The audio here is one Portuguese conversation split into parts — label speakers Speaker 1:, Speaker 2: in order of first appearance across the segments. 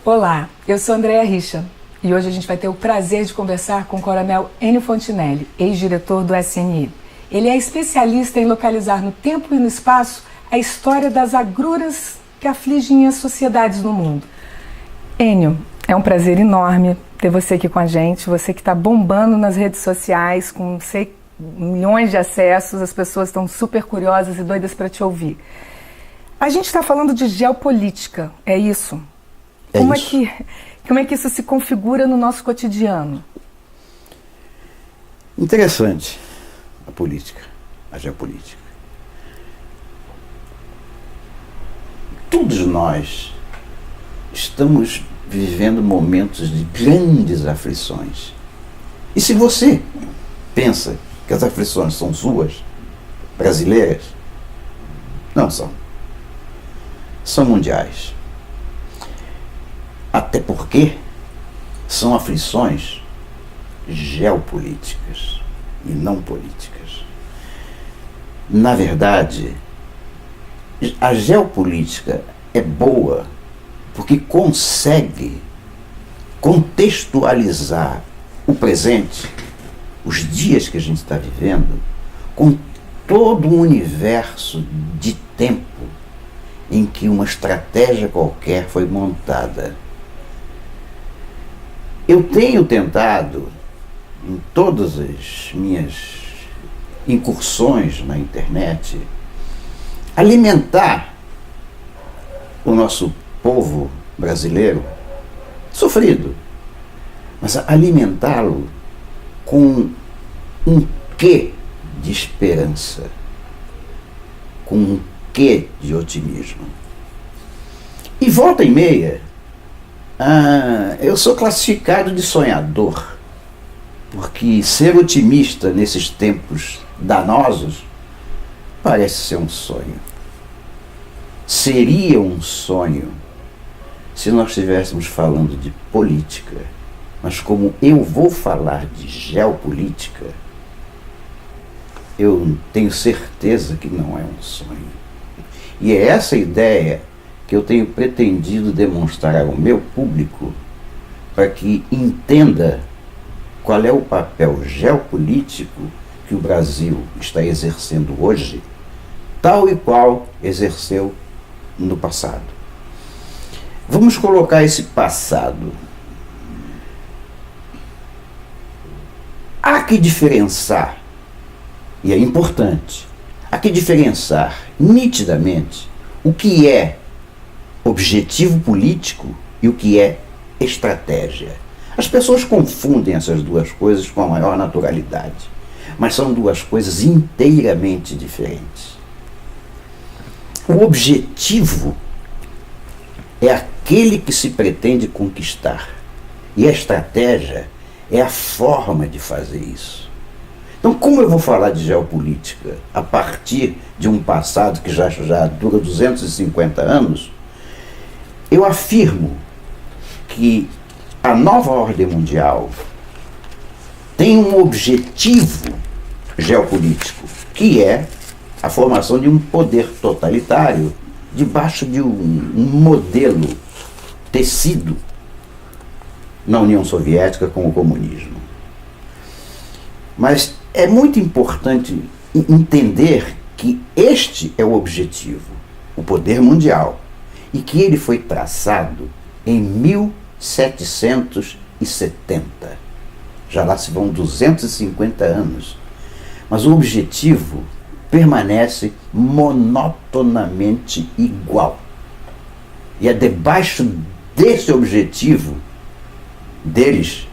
Speaker 1: Olá, eu sou Andréa Richa e hoje a gente vai ter o prazer de conversar com o Coronel Ennio Fontinelli, ex-diretor do SNI. Ele é especialista em localizar no tempo e no espaço a história das agruras que afligem as sociedades no mundo. Ennio, é um prazer enorme ter você aqui com a gente, você que está bombando nas redes sociais, com milhões de acessos, as pessoas estão super curiosas e doidas para te ouvir. A gente está falando de geopolítica, é isso? Como é que isso se configura no nosso cotidiano?
Speaker 2: Interessante a política, a geopolítica. Todos nós estamos vivendo momentos de grandes aflições. E se você pensa que as aflições são suas, brasileiras, não são. São mundiais. Até porque são aflições geopolíticas e não políticas. Na verdade, a geopolítica é boa porque consegue contextualizar o presente, os dias que a gente está vivendo, com todo um universo de tempo em que uma estratégia qualquer foi montada. Eu tenho tentado, em todas as minhas incursões na internet, alimentar o nosso povo brasileiro, sofrido, mas alimentá-lo com um quê de esperança, com um quê de otimismo. E volta e meia, eu sou classificado de sonhador, porque ser otimista nesses tempos danosos parece ser um sonho. Seria um sonho se nós estivéssemos falando de política, mas como eu vou falar de geopolítica, eu tenho certeza que não é um sonho. E é essa ideia que eu tenho pretendido demonstrar ao meu público para que entenda qual é o papel geopolítico que o Brasil está exercendo hoje, tal e qual exerceu no passado. Vamos colocar esse passado. Há que diferenciar, e é importante, há que diferenciar nitidamente o que é objetivo político e o que é estratégia. As pessoas confundem essas duas coisas com a maior naturalidade, mas são duas coisas inteiramente diferentes. O objetivo é aquele que se pretende conquistar, e a estratégia é a forma de fazer isso. Então, como eu vou falar de geopolítica a partir de um passado que já dura 250 anos, eu afirmo que a nova ordem mundial tem um objetivo geopolítico, que é a formação de um poder totalitário debaixo de um modelo tecido na União Soviética com o comunismo. Mas é muito importante entender que este é o objetivo, o poder mundial, e que ele foi traçado em 1770. Já lá se vão 250 anos. Mas o objetivo permanece monotonamente igual. E é debaixo desse objetivo deles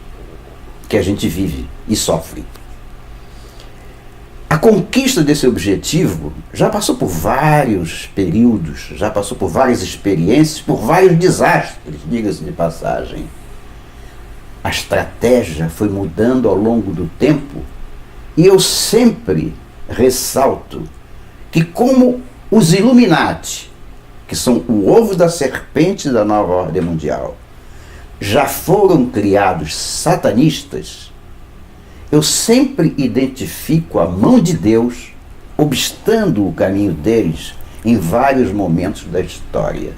Speaker 2: que a gente vive e sofre. A conquista desse objetivo já passou por vários períodos, já passou por várias experiências, por vários desastres, diga-se de passagem. A estratégia foi mudando ao longo do tempo e eu sempre ressalto que, como os Illuminati, que são o ovo da serpente da nova ordem mundial, já foram criados satanistas, eu sempre identifico a mão de Deus obstando o caminho deles em vários momentos da história.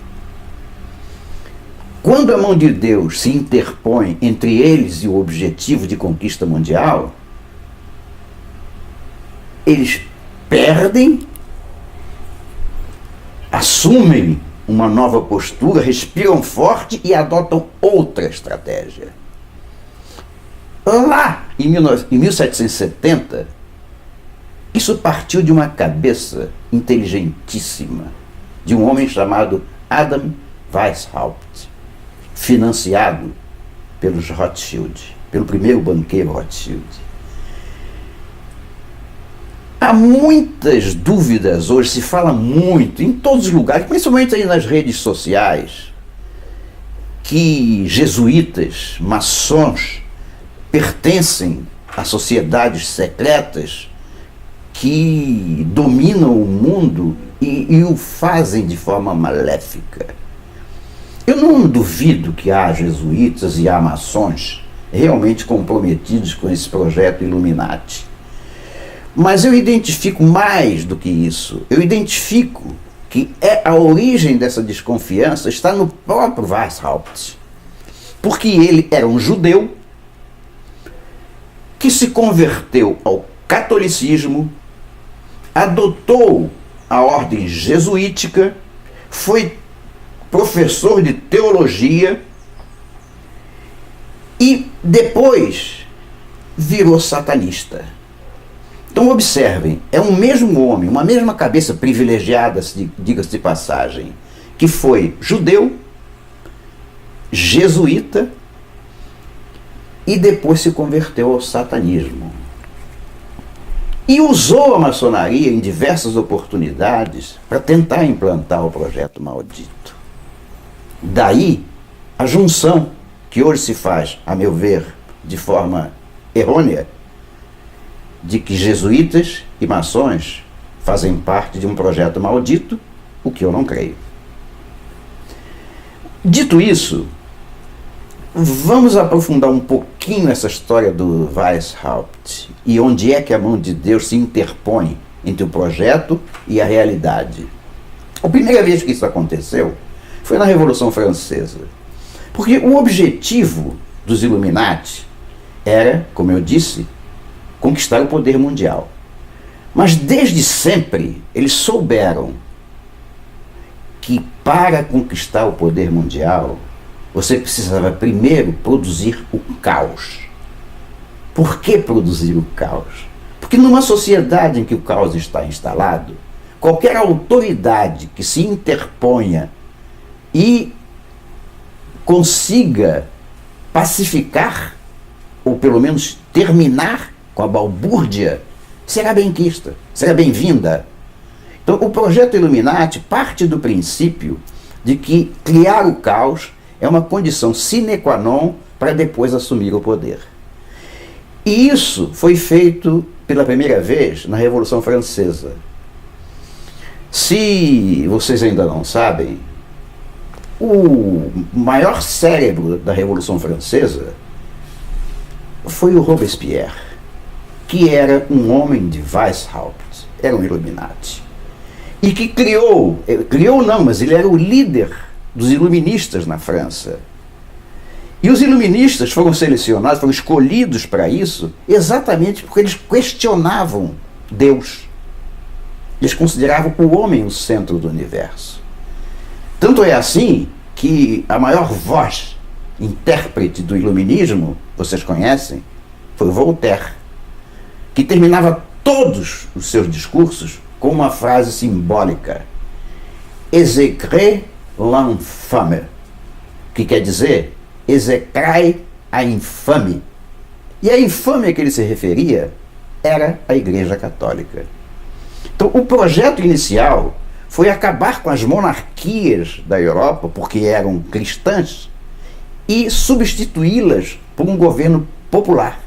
Speaker 2: quando a mão de Deus se interpõe entre eles e o objetivo de conquista mundial, eles perdem, assumem uma nova postura, respiram forte e adotam outra estratégia. Lá, em 1770, isso partiu de uma cabeça inteligentíssima, de um homem chamado Adam Weishaupt, financiado pelos Rothschild, pelo primeiro banqueiro Rothschild. Há muitas dúvidas hoje, se fala muito, em todos os lugares, principalmente aí nas redes sociais, que jesuítas, maçons, pertencem a sociedades secretas que dominam o mundo e o fazem de forma maléfica. Eu não duvido que há jesuítas e há maçons realmente comprometidos com esse projeto Illuminati. Mas eu identifico mais do que isso. Eu identifico que a origem dessa desconfiança está no próprio Weishaupt. Porque ele era um judeu que se converteu ao catolicismo, adotou a ordem jesuítica, foi professor de teologia e depois virou satanista. Então observem, é um mesmo homem, uma mesma cabeça privilegiada, diga-se de passagem, que foi judeu, jesuíta e depois se converteu ao satanismo. E usou a maçonaria em diversas oportunidades para tentar implantar o projeto maldito. Daí a junção, que hoje se faz, a meu ver, de forma errônea, de que jesuítas e maçons fazem parte de um projeto maldito, o que eu não creio. Dito isso, vamos aprofundar um pouquinho essa história do Weishaupt e onde é que a mão de Deus se interpõe entre o projeto e a realidade. A primeira vez que isso aconteceu foi na Revolução Francesa, porque o objetivo dos Illuminati era, como eu disse, conquistar o poder mundial. Mas desde sempre eles souberam que para conquistar o poder mundial você precisava primeiro produzir o caos. Por que produzir o caos? Porque numa sociedade em que o caos está instalado, qualquer autoridade que se interponha e consiga pacificar, ou pelo menos terminar com a balbúrdia, será benquista, será bem-vinda. Então o projeto Illuminati parte do princípio de que criar o caos é uma condição sine qua non para depois assumir o poder. E isso foi feito pela primeira vez na Revolução Francesa. Se vocês ainda não sabem, o maior cérebro da Revolução Francesa foi o Robespierre, que era um homem de Weishaupt, era um Illuminati. E que criou não, mas ele era o líder dos iluministas na França. E os iluministas foram selecionados, foram escolhidos para isso, exatamente porque eles questionavam Deus. Eles consideravam o homem o centro do universo. Tanto é assim que a maior voz, intérprete do iluminismo, vocês conhecem, foi Voltaire, que terminava todos os seus discursos com uma frase simbólica: execrez l'infâme, que quer dizer execrai a infame. E a infâmia a que ele se referia era a Igreja Católica. Então o projeto inicial foi acabar com as monarquias da Europa, porque eram cristãs, e substituí-las por um governo popular.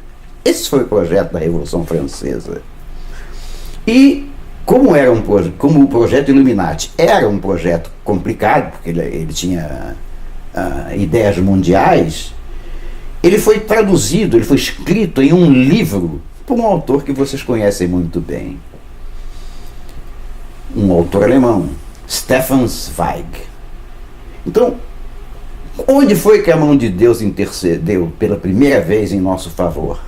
Speaker 2: Esse foi o projeto da Revolução Francesa. E como o projeto Illuminati era um projeto complicado, porque ele tinha ideias mundiais, ele foi traduzido, ele foi escrito em um livro por um autor que vocês conhecem muito bem. Um autor alemão, Stefan Zweig. Então, Onde foi que a mão de Deus intercedeu pela primeira vez em nosso favor?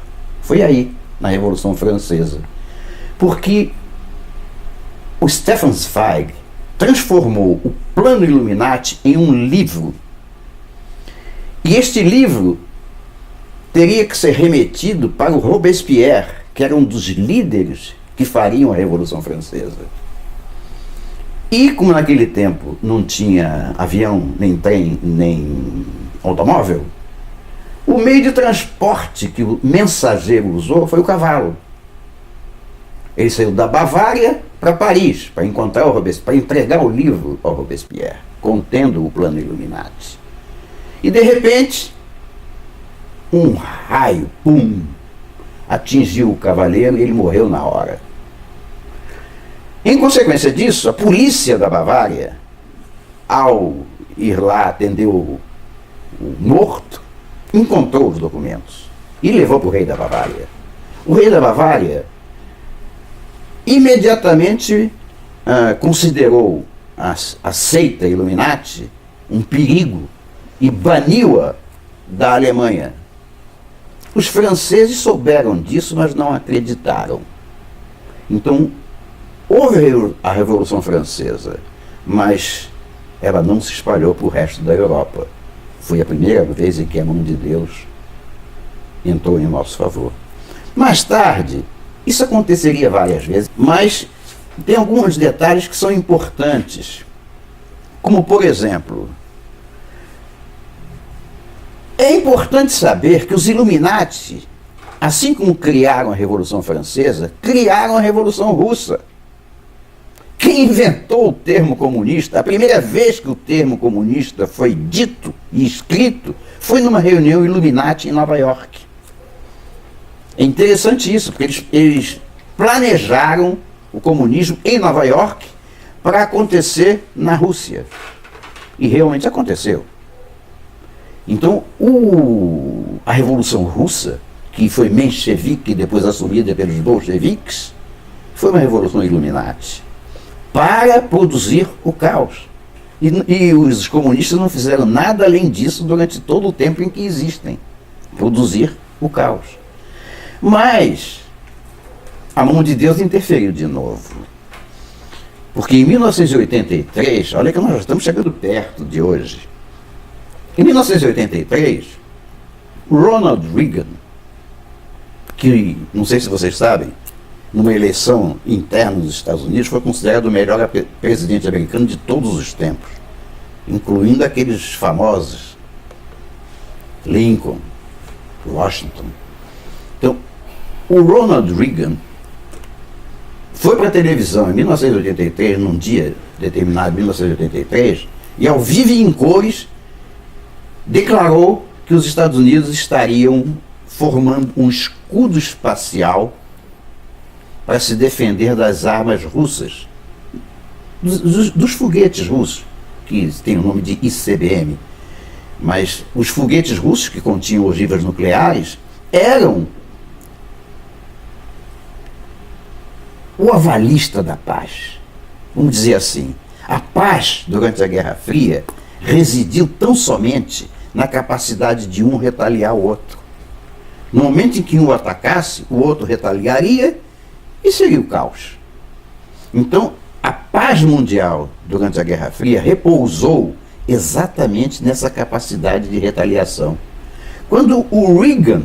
Speaker 2: Foi aí, na Revolução Francesa. Porque o Stefan Zweig transformou o Plano Illuminati em um livro. E este livro teria que ser remetido para o Robespierre, que era um dos líderes que fariam a Revolução Francesa. E como naquele tempo não tinha avião, nem trem, nem automóvel, o meio de transporte que o mensageiro usou foi o cavalo. Ele saiu da Bavária para Paris, para encontrar o Robespierre, para entregar o livro ao Robespierre, contendo o Plano Illuminati. E de repente, um raio, pum, atingiu o cavaleiro e ele morreu na hora. Em consequência disso, a polícia da Bavária, ao ir lá atender o morto, encontrou os documentos e levou para o rei da Bavária. O rei da Bavária imediatamente considerou a seita Illuminati um perigo e baniu-a da Alemanha. Os franceses souberam disso, mas não acreditaram. Então, houve a Revolução Francesa, mas ela não se espalhou para o resto da Europa. Foi a primeira vez em que a mão de Deus entrou em nosso favor. Mais tarde, isso aconteceria várias vezes, mas tem alguns detalhes que são importantes. Como, por exemplo, é importante saber que os Illuminati, assim como criaram a Revolução Francesa, criaram a Revolução Russa. Quem inventou o termo comunista, a primeira vez que o termo comunista foi dito e escrito, foi numa reunião Illuminati em Nova York. É interessante isso, porque eles planejaram o comunismo em Nova York para acontecer na Rússia. E realmente aconteceu. Então, a Revolução Russa, que foi menchevique e depois assumida pelos bolcheviques, foi uma revolução Illuminati para produzir o caos. E os comunistas não fizeram nada além disso durante todo o tempo em que existem. Produzir o caos. Mas a mão de Deus interferiu de novo. Porque em 1983, olha que nós já estamos chegando perto de hoje. Em 1983, Ronald Reagan, que não sei se vocês sabem, numa eleição interna dos Estados Unidos, foi considerado o melhor presidente americano de todos os tempos, incluindo aqueles famosos Lincoln, Washington. Então, o Ronald Reagan foi para a televisão em 1983, num dia determinado, 1983, e ao vivo e em cores declarou que os Estados Unidos estariam formando um escudo espacial para se defender das armas russas, dos foguetes russos, que tem o nome de ICBM. Mas os foguetes russos que continham ogivas nucleares eram o avalista da paz. Vamos dizer assim, a paz durante a Guerra Fria residiu tão somente na capacidade de um retaliar o outro. No momento em que um atacasse, o outro retaliaria e seria o caos. Então, a paz mundial durante a Guerra Fria repousou exatamente nessa capacidade de retaliação. Quando o Reagan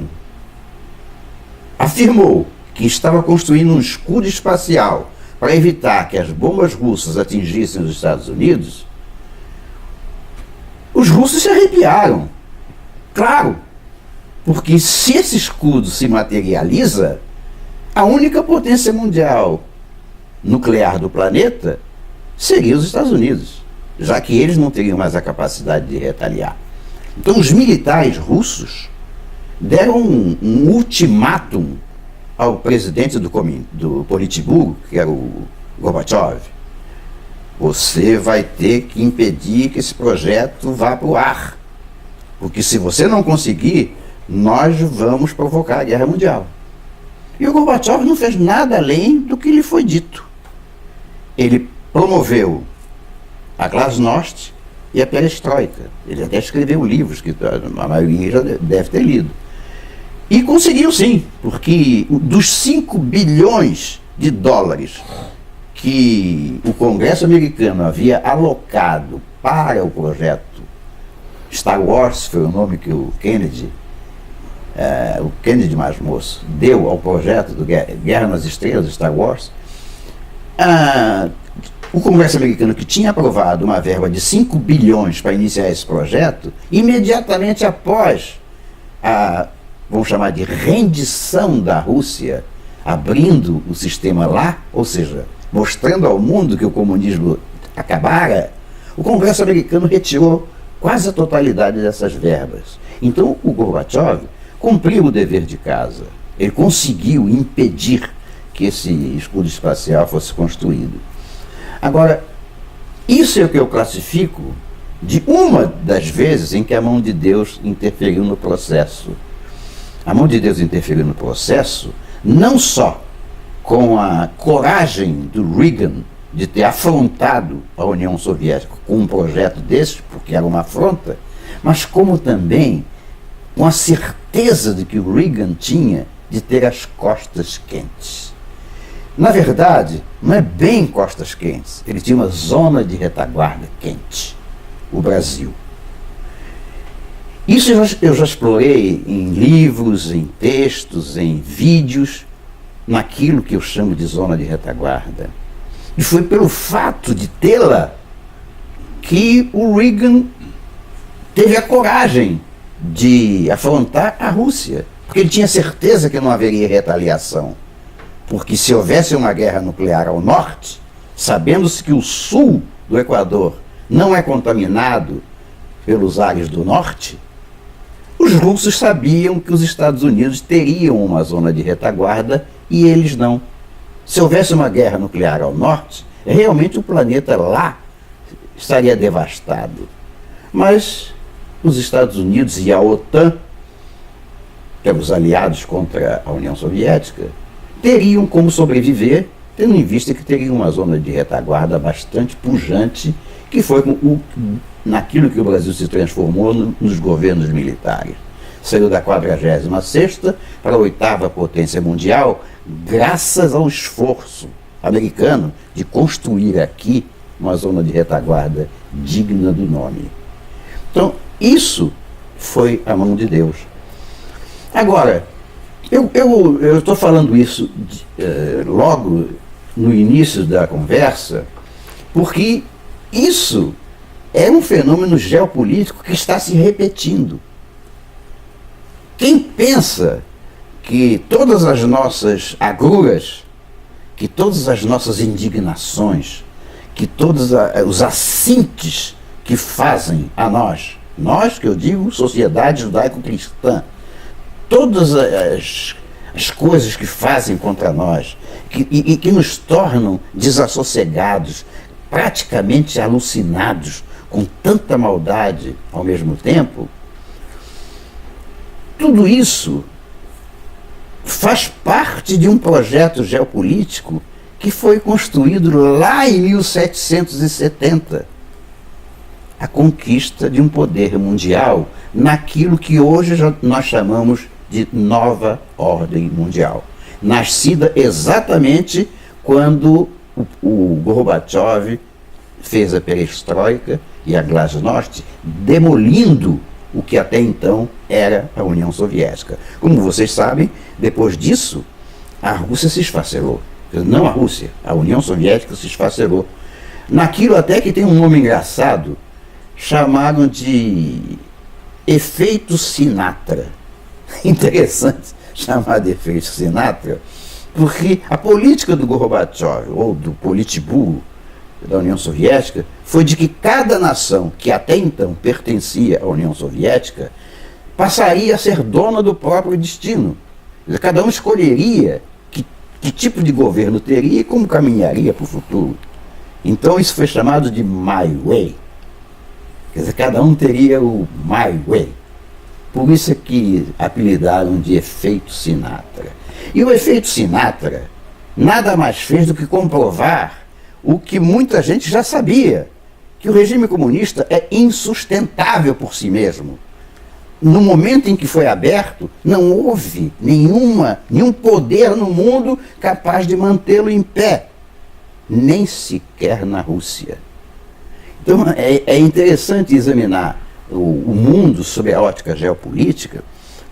Speaker 2: afirmou que estava construindo um escudo espacial para evitar que as bombas russas atingissem os Estados Unidos, os russos se arrepiaram. Claro, porque se esse escudo se materializa, a única potência mundial nuclear do planeta seria os Estados Unidos, já que eles não teriam mais a capacidade de retaliar. Então os militares russos deram um ultimátum ao presidente do Politburo, que era o Gorbachev. Você vai ter que impedir que esse projeto vá para o ar, porque se você não conseguir, nós vamos provocar a guerra mundial. E o Gorbachev não fez nada além do que lhe foi dito. Ele promoveu a Glasnost, e a perestroika. Ele até escreveu livros que a maioria já deve ter lido. E conseguiu sim, porque dos 5 bilhões de dólares que o Congresso americano havia alocado para o projeto Star Wars, foi o nome que o Kennedy mais moço, deu ao projeto do Guerra nas Estrelas, Star Wars, o Congresso americano, que tinha aprovado uma verba de 5 bilhões para iniciar esse projeto, imediatamente após vamos chamar de rendição da Rússia, abrindo o sistema lá, ou seja, mostrando ao mundo que o comunismo acabara, o Congresso americano retirou quase a totalidade dessas verbas. Então o Gorbachev cumpriu o dever de casa. Ele conseguiu impedir que esse escudo espacial fosse construído. Agora, isso é o que eu classifico de uma das vezes em que a mão de Deus interferiu no processo. A mão de Deus interferiu no processo, não só com a coragem do Reagan de ter afrontado a União Soviética com um projeto desse, porque era uma afronta, mas como também com a certeza de que o Reagan tinha de ter as costas quentes. Na verdade, não é bem costas quentes, ele tinha uma zona de retaguarda quente, o Brasil. Isso eu já explorei em livros, em textos, em vídeos, naquilo que eu chamo de zona de retaguarda. E foi pelo fato de tê-la que o Reagan teve a coragem de afrontar a Rússia, porque ele tinha certeza que não haveria retaliação. Porque se houvesse uma guerra nuclear ao norte, sabendo-se que o sul do Equador não é contaminado pelos ares do norte, os russos sabiam que os Estados Unidos teriam uma zona de retaguarda e eles não. Se houvesse uma guerra nuclear ao norte, realmente o planeta lá estaria devastado. Mas os Estados Unidos e a OTAN, que eram os aliados contra a União Soviética, teriam como sobreviver, tendo em vista que teriam uma zona de retaguarda bastante pujante, que foi naquilo que o Brasil se transformou nos governos militares. Saiu da 46ª para a 8ª potência mundial, graças ao esforço americano de construir aqui uma zona de retaguarda digna do nome. Então, isso foi a mão de Deus. Agora, eu estou falando isso logo no início da conversa, porque isso é um fenômeno geopolítico que está se repetindo. Quem pensa que todas as nossas agruras, que todas as nossas indignações, que todos os assintes que fazem a nós que eu digo sociedade judaico-cristã, todas as coisas que fazem contra nós e que nos tornam desassossegados, praticamente alucinados, com tanta maldade ao mesmo tempo, tudo isso faz parte de um projeto geopolítico que foi construído lá em 1770. A conquista de um poder mundial naquilo que hoje nós chamamos de nova ordem mundial. Nascida exatamente quando o Gorbachev fez a perestroika e a glasnost, demolindo o que até então era a União Soviética. Como vocês sabem, depois disso, a Rússia se esfacelou. Não a Rússia, a União Soviética se esfacelou. Naquilo até que tem um nome engraçado, chamado de efeito Sinatra. Interessante chamar de efeito Sinatra, porque a política do Gorbachev, ou do Politburo da União Soviética, foi de que cada nação que até então pertencia à União Soviética passaria a ser dona do próprio destino. Cada um escolheria que tipo de governo teria e como caminharia para o futuro. Então isso foi chamado de My Way. Quer dizer, cada um teria o My Way. Por isso é que apelidaram de efeito Sinatra. E o efeito Sinatra nada mais fez do que comprovar o que muita gente já sabia, que o regime comunista é insustentável por si mesmo. No momento em que foi aberto, não houve nenhum poder no mundo capaz de mantê-lo em pé, nem sequer na Rússia. Então é interessante examinar o mundo sob a ótica geopolítica,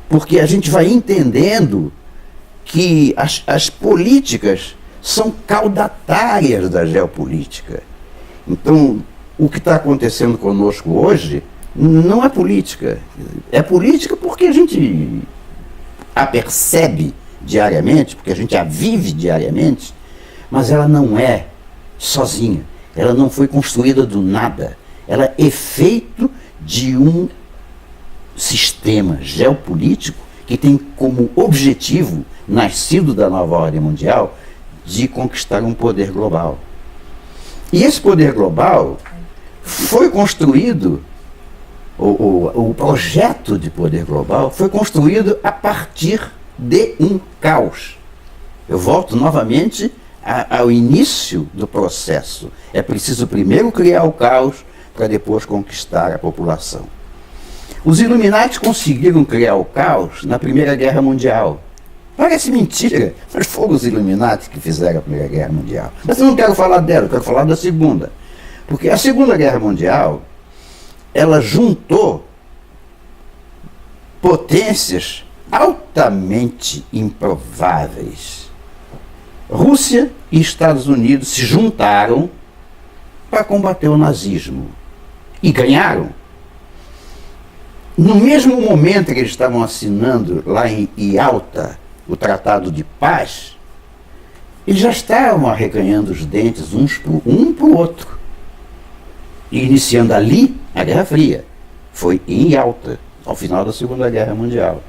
Speaker 2: porque a gente vai entendendo que as políticas são caudatárias da geopolítica. Então, o que está acontecendo conosco hoje não é política. É política porque a gente a percebe diariamente, porque a gente a vive diariamente, mas ela não é sozinha. Ela não foi construída do nada. Ela é efeito de um sistema geopolítico que tem como objetivo, nascido da nova ordem mundial, de conquistar um poder global. E esse poder global foi construído, o projeto de poder global foi construído a partir de um caos. Eu volto novamente ao início do processo. É preciso primeiro criar o caos para depois conquistar a população. Os Illuminati conseguiram criar o caos na Primeira Guerra Mundial. Parece mentira, mas foram os Illuminati que fizeram a Primeira Guerra Mundial. Mas eu não quero falar dela, eu quero falar da Segunda. Porque a Segunda Guerra Mundial, ela juntou potências altamente improváveis. Rússia e Estados Unidos se juntaram para combater o nazismo. E ganharam. No mesmo momento que eles estavam assinando lá em Yalta o Tratado de Paz, eles já estavam arreganhando os dentes um para o outro. E iniciando ali a Guerra Fria. Foi em Yalta, ao final da Segunda Guerra Mundial.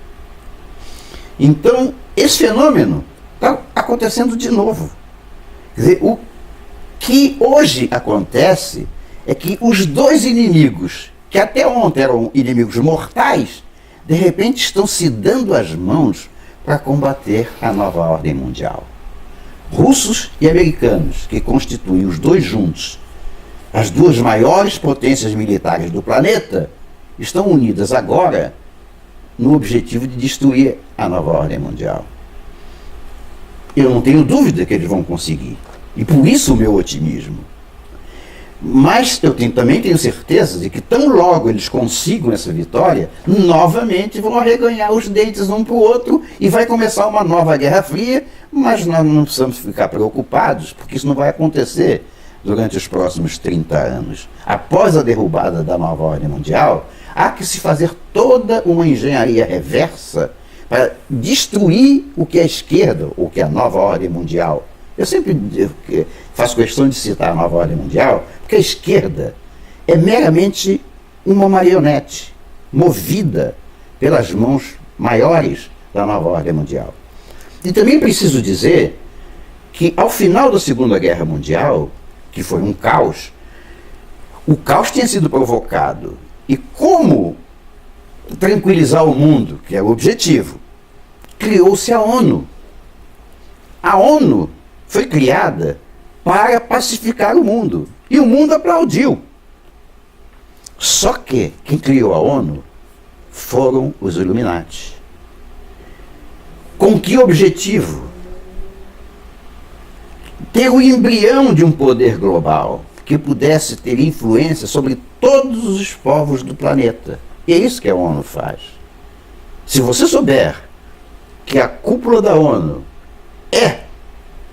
Speaker 2: Então, esse fenômeno está acontecendo de novo. Quer dizer, o que hoje acontece é que os dois inimigos, que até ontem eram inimigos mortais, de repente estão se dando as mãos para combater a nova ordem mundial. Russos e americanos, que constituem os dois juntos as duas maiores potências militares do planeta, estão unidas agora no objetivo de destruir a nova ordem mundial. Eu não tenho dúvida que eles vão conseguir. E por isso o meu otimismo. Mas eu também tenho certeza de que tão logo eles consigam essa vitória, novamente vão arreganhar os dentes um para o outro e vai começar uma nova Guerra Fria, mas nós não precisamos ficar preocupados, porque isso não vai acontecer durante os próximos 30 anos. Após a derrubada da nova ordem mundial, há que se fazer toda uma engenharia reversa para destruir o que é a esquerda, o que é a nova ordem mundial. Eu sempre faço questão de citar a nova ordem mundial, porque a esquerda é meramente uma marionete, movida pelas mãos maiores da nova ordem mundial. E também preciso dizer que ao final da Segunda Guerra Mundial, que foi um caos, o caos tinha sido provocado. E como tranquilizar o mundo, que é o objetivo, criou-se a ONU. A ONU foi criada para pacificar o mundo. E o mundo aplaudiu. Só que quem criou a ONU foram os Illuminati. Com que objetivo? Ter o embrião de um poder global que pudesse ter influência sobre todos os povos do planeta. E é isso que a ONU faz. Se você souber que a cúpula da ONU é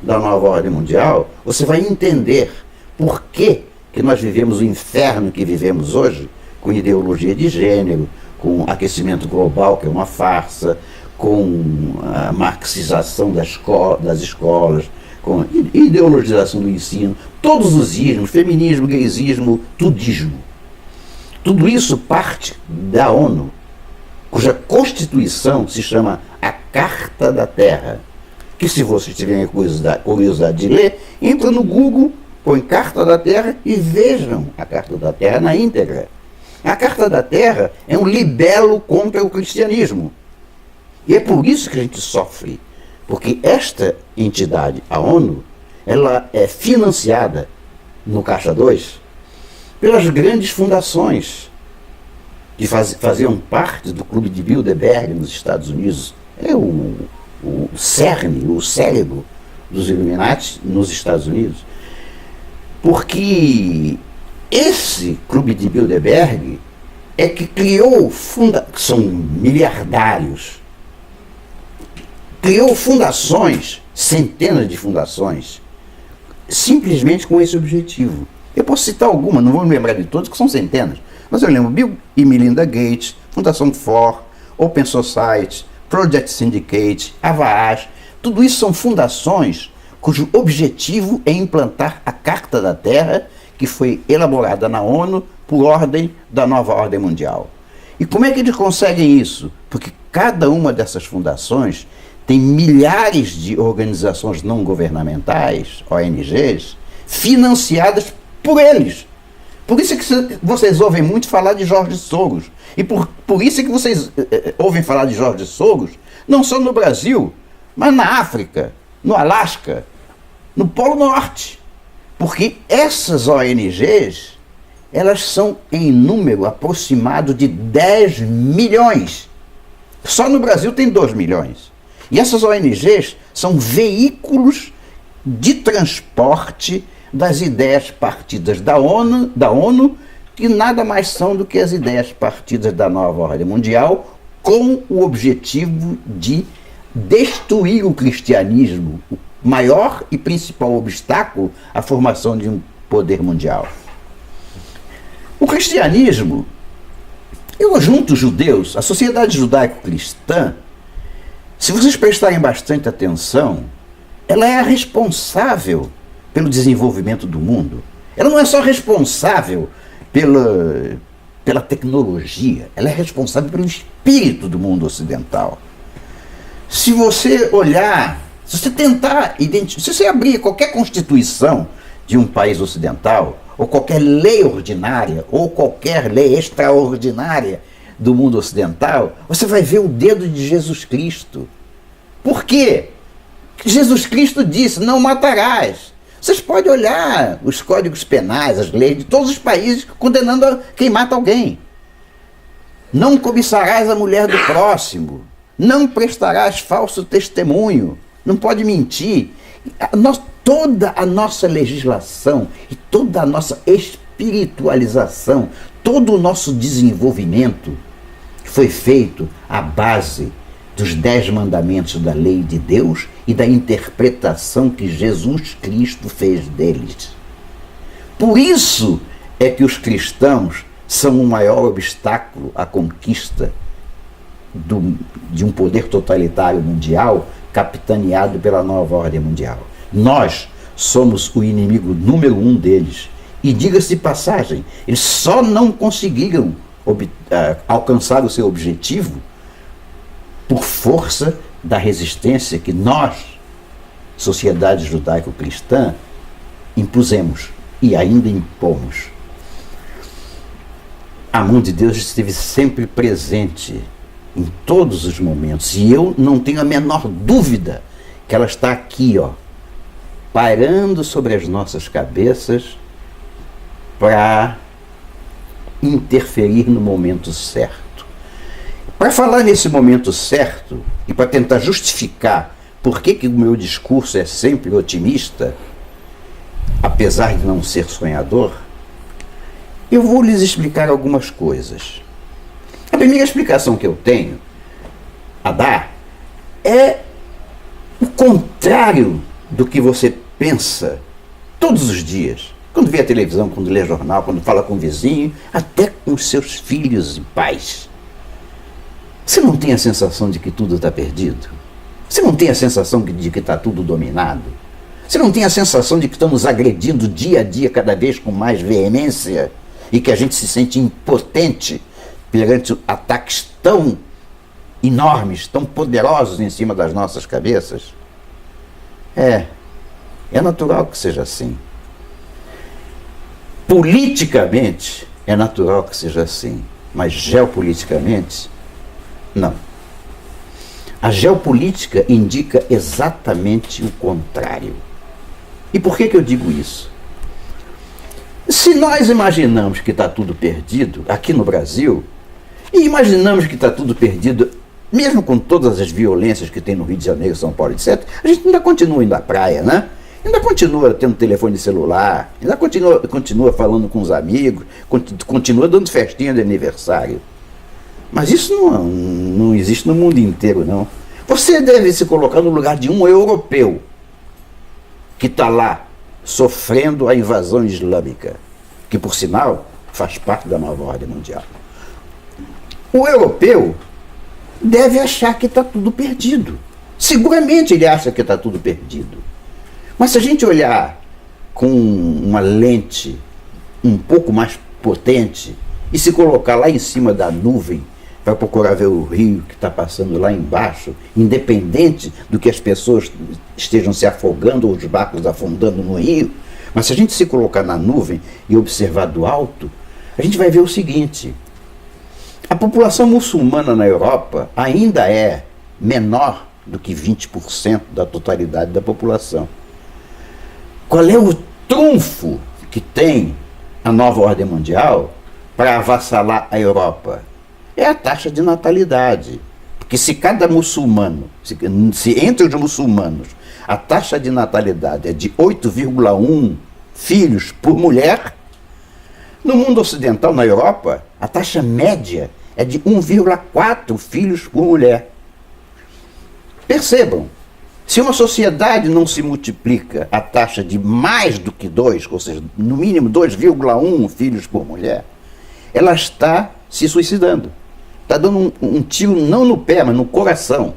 Speaker 2: da nova ordem mundial, você vai entender por que nós vivemos o inferno que vivemos hoje, com ideologia de gênero, com aquecimento global, que é uma farsa, com a marxização das escolas, com ideologização do ensino, todos os ismos, feminismo, gaysismo, tudismo. Tudo isso parte da ONU, cuja Constituição se chama a Carta da Terra, que se vocês tiverem curiosidade de ler, entra no Google, põe Carta da Terra e vejam a Carta da Terra na íntegra. A Carta da Terra é um libelo contra o cristianismo. E é por isso que a gente sofre. Porque esta entidade, a ONU, ela é financiada no Caixa 2 pelas grandes fundações que faziam parte do Clube de Bilderberg nos Estados Unidos. É o cerne, o cérebro dos Illuminati nos Estados Unidos. Porque esse Clube de Bilderberg é que criou, são miliardários, criou fundações, centenas de fundações, simplesmente com esse objetivo. Eu posso citar algumas, não vou me lembrar de todas, que são centenas, mas eu lembro Bill e Melinda Gates, Fundação Ford, Open Society, Project Syndicate, Avast, tudo isso são fundações cujo objetivo é implantar a Carta da Terra, que foi elaborada na ONU por ordem da nova ordem mundial. E como é que eles conseguem isso? Porque cada uma dessas fundações tem milhares de organizações não governamentais, ONGs, financiadas por eles. Por isso é que vocês ouvem muito falar de George Soros. E por isso é que vocês ouvem falar de George Soros, não só no Brasil, mas na África, no Alasca, no Polo Norte. Porque essas ONGs, elas são em número aproximado de 10 milhões. Só no Brasil tem 2 milhões. E essas ONGs são veículos de transporte das ideias partidas da ONU, que nada mais são do que as ideias partidas da nova ordem mundial, com o objetivo de destruir o cristianismo, o maior e principal obstáculo à formação de um poder mundial. O cristianismo, eu junto os judeus, a sociedade judaico-cristã, se vocês prestarem bastante atenção, ela é a responsável pelo desenvolvimento do mundo. Ela não é só responsável pela tecnologia, ela é responsável pelo espírito do mundo ocidental. Se você olhar, se você tentar identificar, se você abrir qualquer constituição de um país ocidental, ou qualquer lei ordinária, ou qualquer lei extraordinária do mundo ocidental, você vai ver o dedo de Jesus Cristo. Por quê? Jesus Cristo disse, não matarás. Vocês podem olhar os códigos penais, as leis de todos os países condenando a quem mata alguém. Não cobiçarás a mulher do próximo. Não prestarás falso testemunho. Não pode mentir. Toda a nossa legislação e toda a nossa espiritualização, todo o nosso desenvolvimento foi feito à base dos 10 mandamentos da lei de Deus e da interpretação que Jesus Cristo fez deles. Por isso é que os cristãos são o maior obstáculo à conquista de um poder totalitário mundial capitaneado pela nova ordem mundial. Nós somos o inimigo número 1 deles. E diga-se de passagem, eles só não conseguiram alcançar o seu objetivo por força da resistência que nós, sociedade judaico-cristã, impusemos e ainda impomos. A mão de Deus esteve sempre presente em todos os momentos, e eu não tenho a menor dúvida que ela está aqui, pairando sobre as nossas cabeças para interferir no momento certo. Para falar nesse momento certo e para tentar justificar por que o meu discurso é sempre otimista, apesar de não ser sonhador, eu vou lhes explicar algumas coisas. A primeira explicação que eu tenho a dar é o contrário do que você pensa todos os dias. Quando vê a televisão, quando lê jornal, quando fala com o vizinho, até com os seus filhos e pais. Você não tem a sensação de que tudo está perdido? Você não tem a sensação de que está tudo dominado? Você não tem a sensação de que estamos agredindo dia a dia cada vez com mais veemência e que a gente se sente impotente perante ataques tão enormes, tão poderosos em cima das nossas cabeças? É natural que seja assim. Politicamente, é natural que seja assim, mas geopoliticamente, não. A geopolítica indica exatamente o contrário. E por que eu digo isso? Se nós imaginamos que está tudo perdido aqui no Brasil, e imaginamos que está tudo perdido, mesmo com todas as violências que tem no Rio de Janeiro, São Paulo, etc., a gente ainda continua indo à praia, né? Ainda continua tendo telefone celular, ainda continua falando com os amigos, continua dando festinha de aniversário. Mas isso não existe no mundo inteiro, não. Você deve se colocar no lugar de um europeu que está lá sofrendo a invasão islâmica, que, por sinal, faz parte da nova ordem mundial. O europeu deve achar que está tudo perdido. Seguramente ele acha que está tudo perdido. Mas se a gente olhar com uma lente um pouco mais potente e se colocar lá em cima da nuvem para procurar ver o rio que está passando lá embaixo, independente do que as pessoas estejam se afogando ou os barcos afundando no rio, mas se a gente se colocar na nuvem e observar do alto, a gente vai ver o seguinte: a população muçulmana na Europa ainda é menor do que 20% da totalidade da população. Qual é o trunfo que tem a nova ordem mundial para avassalar a Europa? É a taxa de natalidade. Porque se cada muçulmano, se entre os muçulmanos a taxa de natalidade é de 8,1 filhos por mulher, no mundo ocidental, na Europa, a taxa média é de 1,4 filhos por mulher. Percebam, se uma sociedade não se multiplica a taxa de mais do que 2, ou seja, no mínimo 2,1 filhos por mulher, ela está se suicidando. Está dando um tiro não no pé, mas no coração.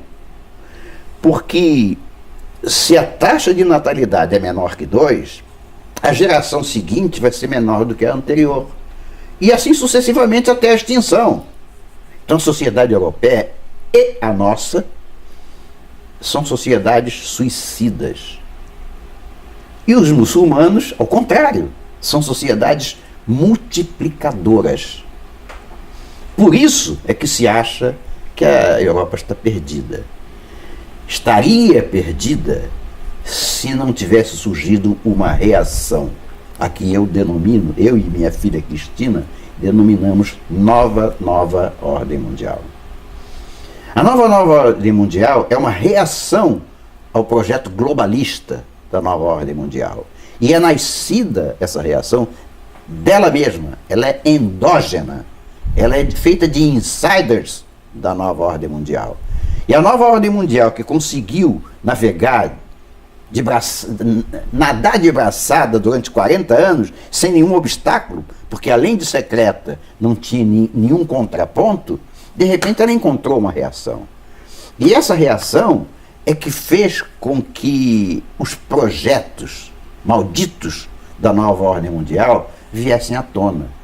Speaker 2: Porque se a taxa de natalidade é menor que 2, a geração seguinte vai ser menor do que a anterior. E assim sucessivamente até a extinção. Então a sociedade europeia e a nossa são sociedades suicidas. E os muçulmanos, ao contrário, são sociedades multiplicadoras. Por isso é que se acha que a Europa está perdida. Estaria perdida se não tivesse surgido uma reação. A que eu denomino, eu e minha filha Cristina, denominamos nova ordem mundial. A nova ordem mundial é uma reação ao projeto globalista da nova ordem mundial. E é nascida essa reação dela mesma, ela é endógena. Ela é feita de insiders da nova ordem mundial. E a nova ordem mundial, que conseguiu nadar de braçada durante 40 anos, sem nenhum obstáculo, porque além de secreta, não tinha nenhum contraponto, de repente ela encontrou uma reação. E essa reação é que fez com que os projetos malditos da nova ordem mundial viessem à tona.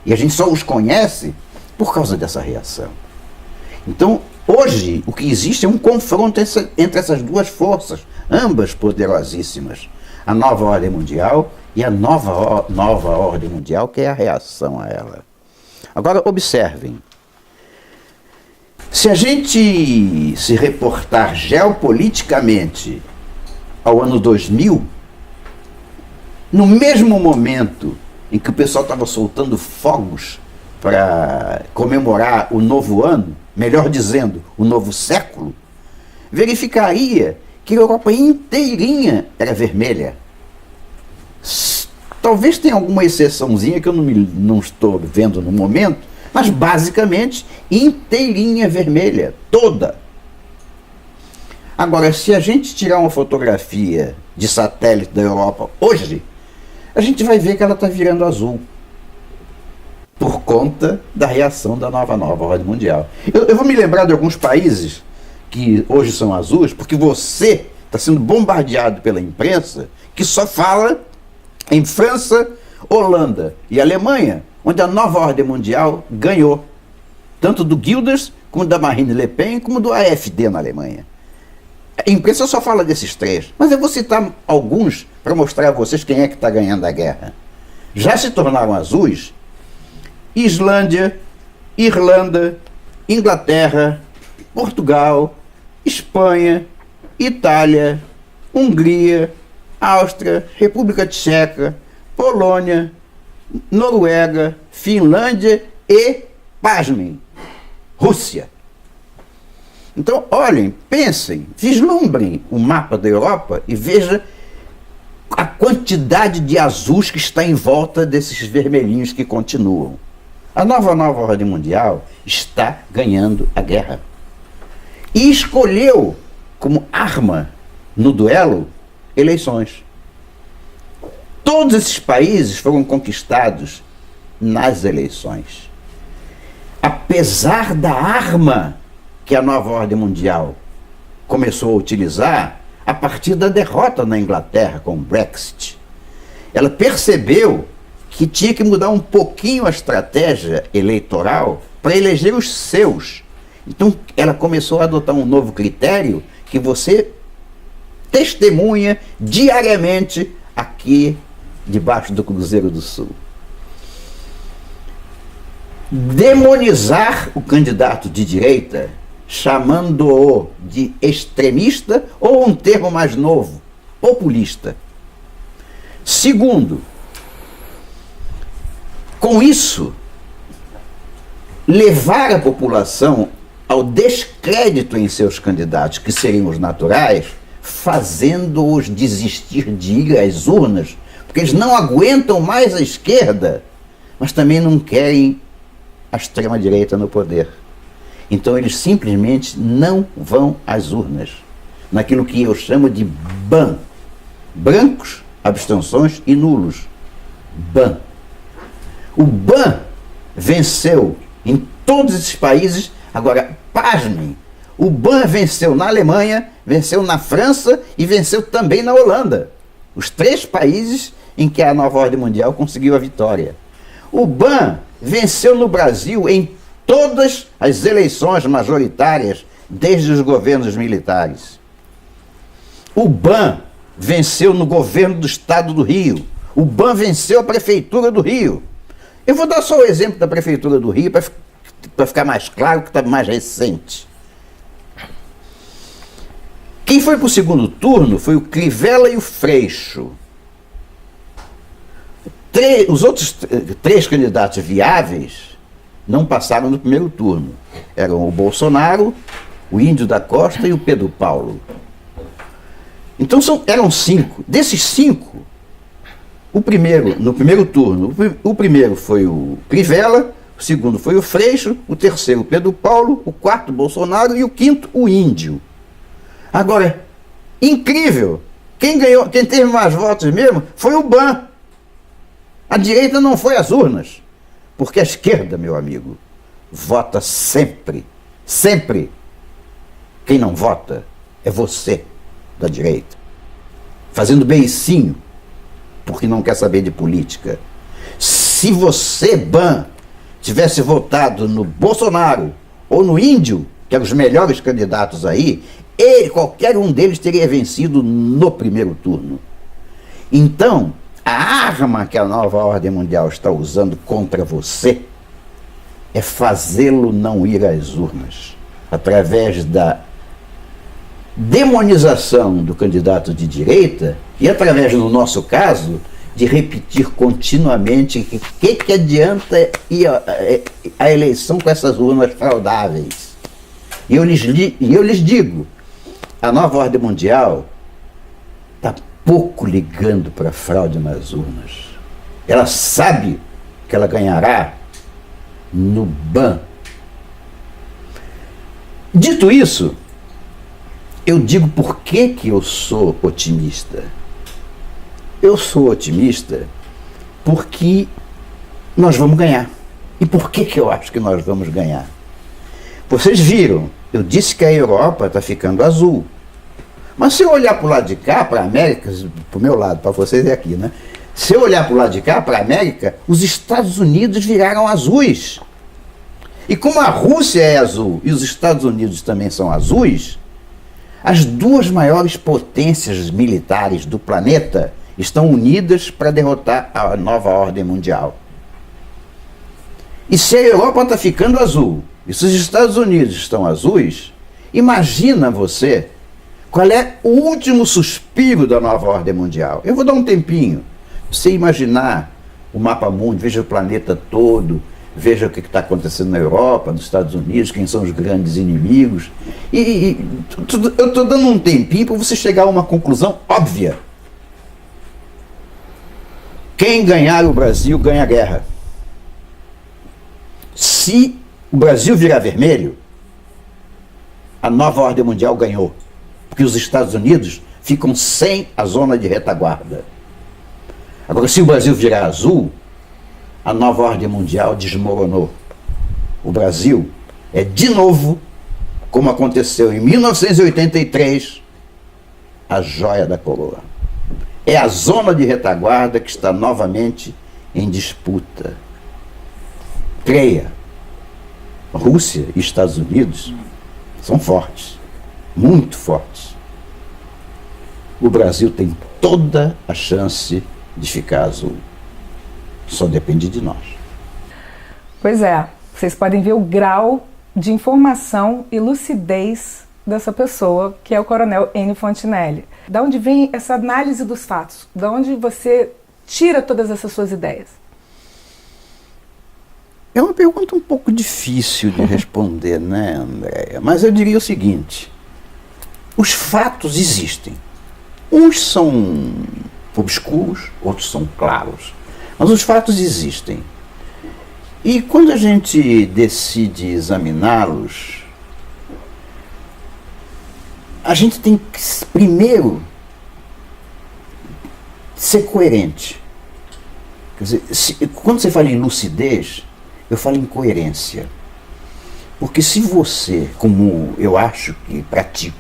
Speaker 2: E a gente só os conhece por causa dessa reação. Então, hoje, o que existe é um confronto entre essas duas forças, ambas poderosíssimas. A nova ordem mundial e a nova ordem mundial, que é a reação a ela. Agora, observem. Se a gente se reportar geopoliticamente ao ano 2000, no mesmo momento em que o pessoal estava soltando fogos para comemorar o novo ano, melhor dizendo, o novo século, verificaria que a Europa inteirinha era vermelha. Talvez tenha alguma exceçãozinha que eu não estou vendo no momento, mas basicamente inteirinha vermelha, toda. Agora, se a gente tirar uma fotografia de satélite da Europa hoje, a gente vai ver que ela está virando azul, por conta da reação da nova ordem mundial. Eu vou me lembrar de alguns países que hoje são azuis, porque você está sendo bombardeado pela imprensa que só fala em França, Holanda e Alemanha, onde a nova ordem mundial ganhou, tanto do Wilders, como da Marine Le Pen, como do AfD na Alemanha. A imprensa só fala desses três, mas eu vou citar alguns para mostrar a vocês quem é que está ganhando a guerra. Já se tornaram azuis Islândia, Irlanda, Inglaterra, Portugal, Espanha, Itália, Hungria, Áustria, República Tcheca, Polônia, Noruega, Finlândia e, pasmem, Rússia. Então, olhem, pensem, vislumbrem o mapa da Europa e vejam a quantidade de azuis que está em volta desses vermelhinhos que continuam. A nova ordem mundial está ganhando a guerra. E escolheu como arma no duelo eleições. Todos esses países foram conquistados nas eleições. Apesar da arma que a nova ordem mundial começou a utilizar a partir da derrota na Inglaterra com o Brexit, ela percebeu que tinha que mudar um pouquinho a estratégia eleitoral para eleger os seus. Então ela começou a adotar um novo critério que você testemunha diariamente aqui debaixo do Cruzeiro do Sul. Demonizar o candidato de direita, chamando-o de extremista ou um termo mais novo, populista. Segundo, com isso, levar a população ao descrédito em seus candidatos, que seriam os naturais, fazendo-os desistir de ir às urnas, porque eles não aguentam mais a esquerda, mas também não querem a extrema-direita no poder. Então eles simplesmente não vão às urnas, naquilo que eu chamo de BAN, brancos, abstenções e nulos. BAN. O BAN venceu em todos esses países. Agora, pasmem, o BAN venceu na Alemanha, venceu na França e venceu também na Holanda. Os 3 países em que a nova ordem mundial conseguiu a vitória. O BAN venceu no Brasil em todas as eleições majoritárias desde os governos militares. O BAN venceu no governo do estado do Rio. O BAN venceu a prefeitura do Rio. Eu vou dar só o exemplo da prefeitura do Rio para ficar mais claro, que está mais recente. Quem foi para o segundo turno foi o Crivella e o Freixo. Os outros 3 candidatos viáveis não passaram no primeiro turno. Eram o Bolsonaro, o Índio da Costa e o Pedro Paulo. Então eram 5. Desses 5, no primeiro turno, o primeiro foi o Crivella, o segundo foi o Freixo, o terceiro o Pedro Paulo, o quarto o Bolsonaro e o quinto o Índio. Agora, incrível, quem teve mais votos mesmo foi o BAN. A direita não foi às urnas, porque a esquerda, meu amigo, vota sempre, sempre. Quem não vota é você, da direita, fazendo beicinho, porque não quer saber de política. Se você, BAN, tivesse votado no Bolsonaro ou no Índio, que eram os melhores candidatos aí, qualquer um deles teria vencido no primeiro turno. Então, a arma que a nova ordem mundial está usando contra você é fazê-lo não ir às urnas, através da demonização do candidato de direita e através, no nosso caso, de repetir continuamente que adianta ir a eleição com essas urnas fraudáveis. E eu lhes digo, a nova ordem mundial está pouco ligando para a fraude nas urnas. Ela sabe que ela ganhará no BAN. Dito isso, eu digo por que eu sou otimista. Eu sou otimista porque nós vamos ganhar. E por que eu acho que nós vamos ganhar? Vocês viram, eu disse que a Europa está ficando azul. Mas se eu olhar para o lado de cá, para a América, para o meu lado, para vocês é aqui, né? Se eu olhar para o lado de cá, para a América, os Estados Unidos viraram azuis. E como a Rússia é azul e os Estados Unidos também são azuis, as 2 maiores potências militares do planeta estão unidas para derrotar a nova ordem mundial. E se a Europa está ficando azul e se os Estados Unidos estão azuis, imagina você qual é o último suspiro da nova ordem mundial. Eu vou dar um tempinho para você imaginar o mapa mundo, veja o planeta todo, veja o que está acontecendo na Europa, nos Estados Unidos, quem são os grandes inimigos. Eu estou dando um tempinho para você chegar a uma conclusão óbvia. Quem ganhar o Brasil ganha a guerra. Se o Brasil virar vermelho, a nova ordem mundial ganhou. Porque os Estados Unidos ficam sem a zona de retaguarda. Agora, se o Brasil virar azul, a nova ordem mundial desmoronou. O Brasil é de novo, como aconteceu em 1983, a joia da coroa. É a zona de retaguarda que está novamente em disputa. Creia, Rússia e Estados Unidos são fortes, muito fortes. O Brasil tem toda a chance de ficar azul. Só depende de nós.
Speaker 1: Pois é, vocês podem ver o grau de informação e lucidez dessa pessoa, que é o Coronel Ennio Fontinelli. Da onde vem essa análise dos fatos? Da onde você tira todas essas suas ideias?
Speaker 2: É uma pergunta um pouco difícil de responder, né, Andréia? Mas eu diria o seguinte: os fatos existem. Uns são obscuros, outros são claros. Mas os fatos existem. E quando a gente decide examiná-los, a gente tem que, primeiro, ser coerente. Quer dizer, quando você fala em lucidez, eu falo em coerência. Porque se você, como eu acho que pratica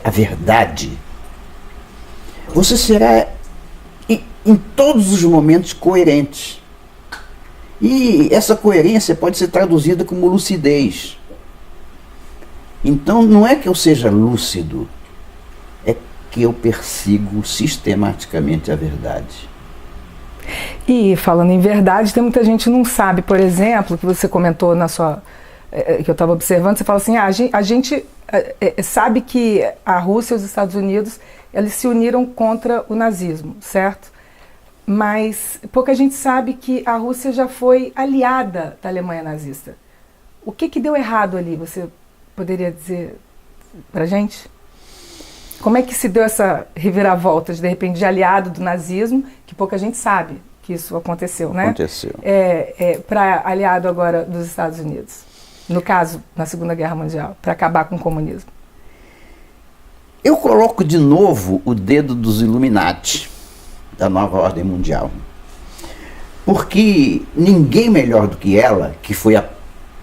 Speaker 2: a verdade, você será em todos os momentos coerente. E essa coerência pode ser traduzida como lucidez. Então não é que eu seja lúcido, é que eu persigo sistematicamente a verdade.
Speaker 1: E falando em verdade, tem muita gente que não sabe, por exemplo, que você comentou na sua... que eu estava observando, você fala assim, a gente sabe que a Rússia e os Estados Unidos, eles se uniram contra o nazismo, certo? Mas pouca gente sabe que a Rússia já foi aliada da Alemanha nazista. O que deu errado ali, você poderia dizer pra gente? Como é que se deu essa reviravolta de repente, de aliado do nazismo, que pouca gente sabe que isso aconteceu, né?
Speaker 2: Aconteceu.
Speaker 1: Para aliado agora dos Estados Unidos. No caso, na Segunda Guerra Mundial, para acabar com o comunismo.
Speaker 2: Eu coloco de novo o dedo dos Illuminati, da nova ordem mundial. Porque ninguém melhor do que ela, que foi a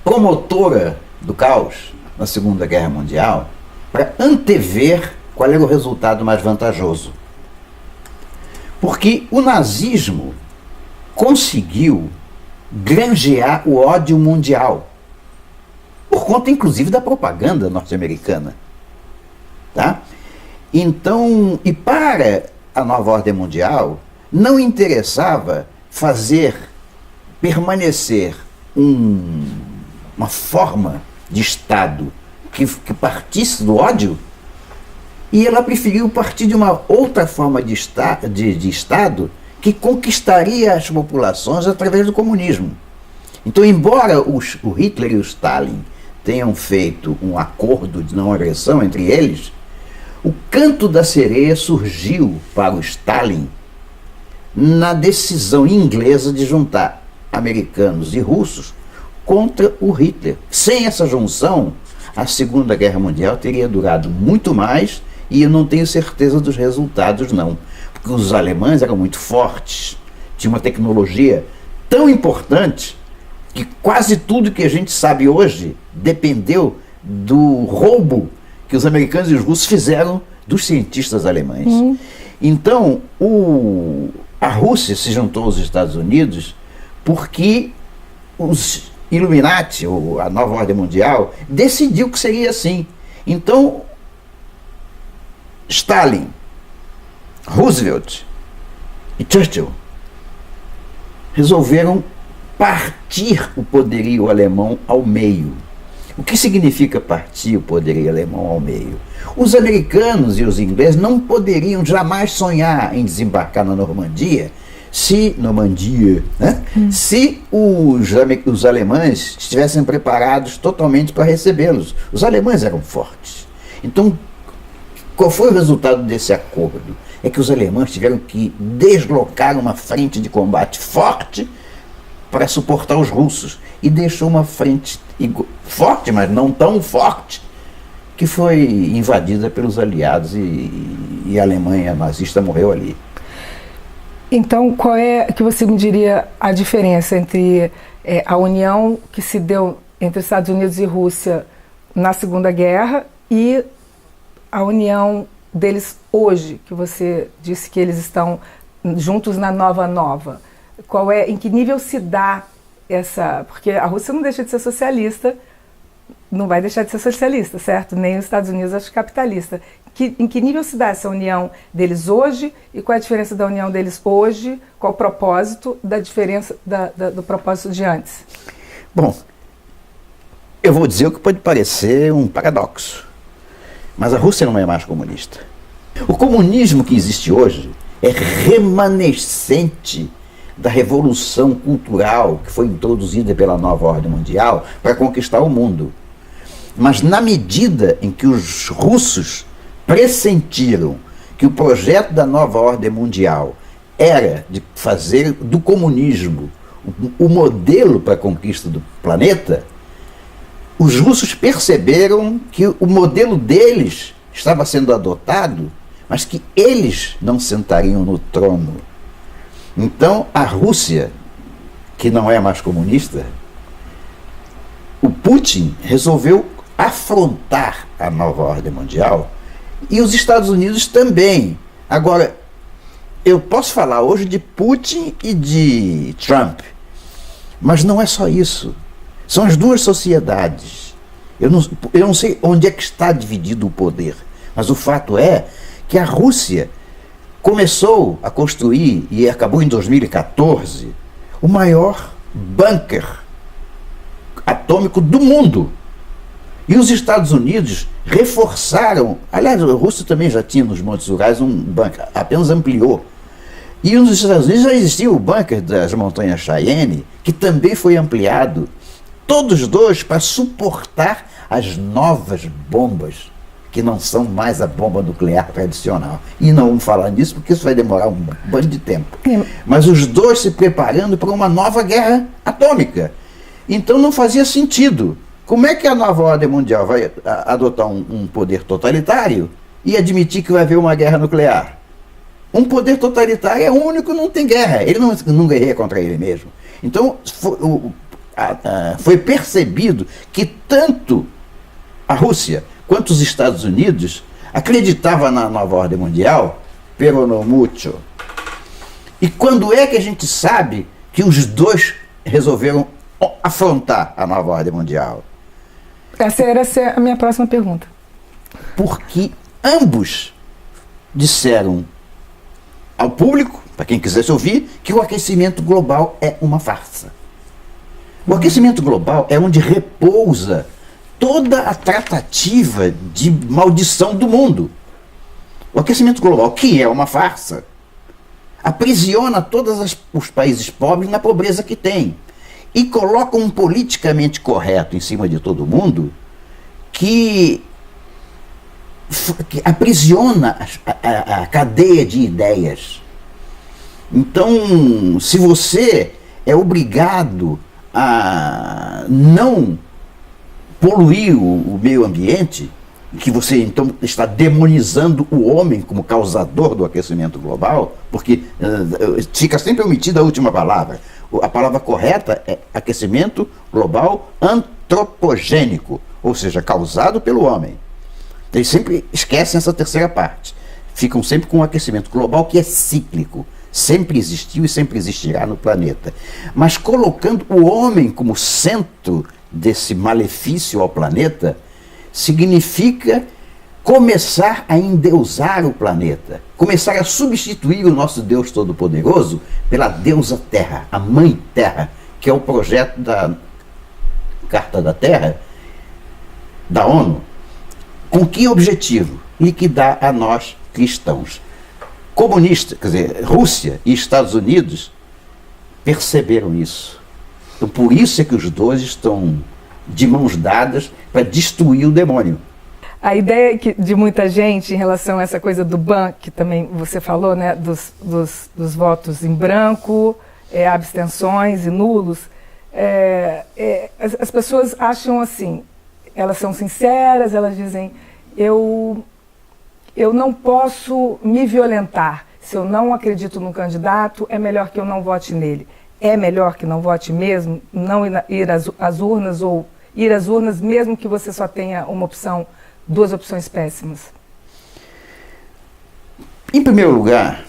Speaker 2: promotora do caos na Segunda Guerra Mundial, para antever qual era o resultado mais vantajoso. Porque o nazismo conseguiu granjear o ódio mundial, por conta inclusive da propaganda norte-americana. Tá? Então, e para a nova ordem mundial, não interessava fazer permanecer uma forma de Estado que partisse do ódio, e ela preferiu partir de uma outra forma de Estado que conquistaria as populações através do comunismo. Então, embora o Hitler e o Stalin tenham feito um acordo de não agressão entre eles, o canto da sereia surgiu para o Stalin na decisão inglesa de juntar americanos e russos contra o Hitler. Sem essa junção, a Segunda Guerra Mundial teria durado muito mais, e eu não tenho certeza dos resultados, não. Porque os alemães eram muito fortes, tinham uma tecnologia tão importante que quase tudo que a gente sabe hoje dependeu do roubo que os americanos e os russos fizeram dos cientistas alemães. Então, a Rússia se juntou aos Estados Unidos porque os Illuminati, ou a nova ordem mundial, decidiu que seria assim. Então, Stalin, Roosevelt e Churchill resolveram partir o poderio alemão ao meio. O que significa partir o poderio alemão ao meio? Os americanos e os ingleses não poderiam jamais sonhar em desembarcar na Normandia se Normandia, né? Se os alemães estivessem preparados totalmente para recebê-los. Os alemães eram fortes. Então, qual foi o resultado desse acordo? É que os alemães tiveram que deslocar uma frente de combate forte para suportar os russos. E deixou uma frente forte, mas não tão forte, que foi invadida pelos aliados e a Alemanha nazista morreu ali.
Speaker 1: Então, qual é que você me diria a diferença entre a união que se deu entre Estados Unidos e Rússia na Segunda Guerra e a união deles hoje, que você disse que eles estão juntos na nova? Em que nível se dá essa... Porque a Rússia não deixa de ser socialista, não vai deixar de ser socialista, certo? Nem os Estados Unidos acho capitalista. Em que nível se dá essa união deles hoje e qual é a diferença da união deles hoje, qual o propósito da diferença do propósito de antes?
Speaker 2: Bom, eu vou dizer o que pode parecer um paradoxo, mas a Rússia não é mais comunista. O comunismo que existe hoje é remanescente da revolução cultural que foi introduzida pela nova ordem mundial para conquistar o mundo. Mas na medida em que os russos pressentiram que o projeto da nova ordem mundial era de fazer do comunismo o modelo para a conquista do planeta, os russos perceberam que o modelo deles estava sendo adotado, mas que eles não sentariam no trono. Então, a Rússia, que não é mais comunista, o Putin resolveu afrontar a nova ordem mundial e os Estados Unidos também. Agora, eu posso falar hoje de Putin e de Trump, mas não é só isso. São as duas sociedades. Eu não sei onde é que está dividido o poder, mas o fato é que a Rússia começou a construir, e acabou em 2014, o maior bunker atômico do mundo. E os Estados Unidos reforçaram, aliás, a Rússia também já tinha nos Montes Urais um bunker, apenas ampliou. E nos Estados Unidos já existia o bunker das Montanhas Cheyenne, que também foi ampliado. Todos dois para suportar as novas bombas, que não são mais a bomba nuclear tradicional. E não vamos falar nisso porque isso vai demorar um bando de tempo. Mas os dois se preparando para uma nova guerra atômica. Então não fazia sentido. Como é que a nova ordem mundial vai adotar um poder totalitário e admitir que vai haver uma guerra nuclear? Um poder totalitário é único, não tem guerra. Ele não guerreia contra ele mesmo. Então foi percebido que tanto a Rússia quanto os Estados Unidos acreditavam na nova ordem mundial, pero no mucho. E quando é que a gente sabe que os dois resolveram afrontar a nova ordem mundial?
Speaker 1: Essa era a minha próxima pergunta.
Speaker 2: Porque ambos disseram ao público, para quem quisesse ouvir, que o aquecimento global é uma farsa. O aquecimento global é onde repousa toda a tratativa de maldição do mundo. O aquecimento global, que é uma farsa, aprisiona todos os países pobres na pobreza que tem e coloca um politicamente correto em cima de todo mundo que aprisiona a cadeia de ideias. Então, se você é obrigado a não poluir o meio ambiente, que você então está demonizando o homem como causador do aquecimento global, porque fica sempre omitida a última palavra. A palavra correta é aquecimento global antropogênico, ou seja, causado pelo homem. Eles sempre esquecem essa terceira parte. Ficam sempre com o aquecimento global, que é cíclico. Sempre existiu e sempre existirá no planeta. Mas colocando o homem como centro desse malefício ao planeta, significa começar a endeusar o planeta, começar a substituir o nosso Deus Todo-Poderoso pela deusa Terra, a Mãe Terra, que é o projeto da Carta da Terra, da ONU. Com que objetivo? Liquidar a nós cristãos. comunista, quer dizer, Rússia e Estados Unidos perceberam isso. Então, por isso é que os dois estão de mãos dadas para destruir o demônio.
Speaker 1: A ideia de muita gente em relação a essa coisa do ban, que também você falou, né, dos votos em branco, abstenções e nulos, as pessoas acham assim, elas são sinceras, elas dizem, eu não posso me violentar. Se eu não acredito num candidato, é melhor que eu não vote nele. É melhor que não vote mesmo, não ir às urnas, ou ir às urnas mesmo que você só tenha uma opção, duas opções péssimas?
Speaker 2: Em primeiro lugar,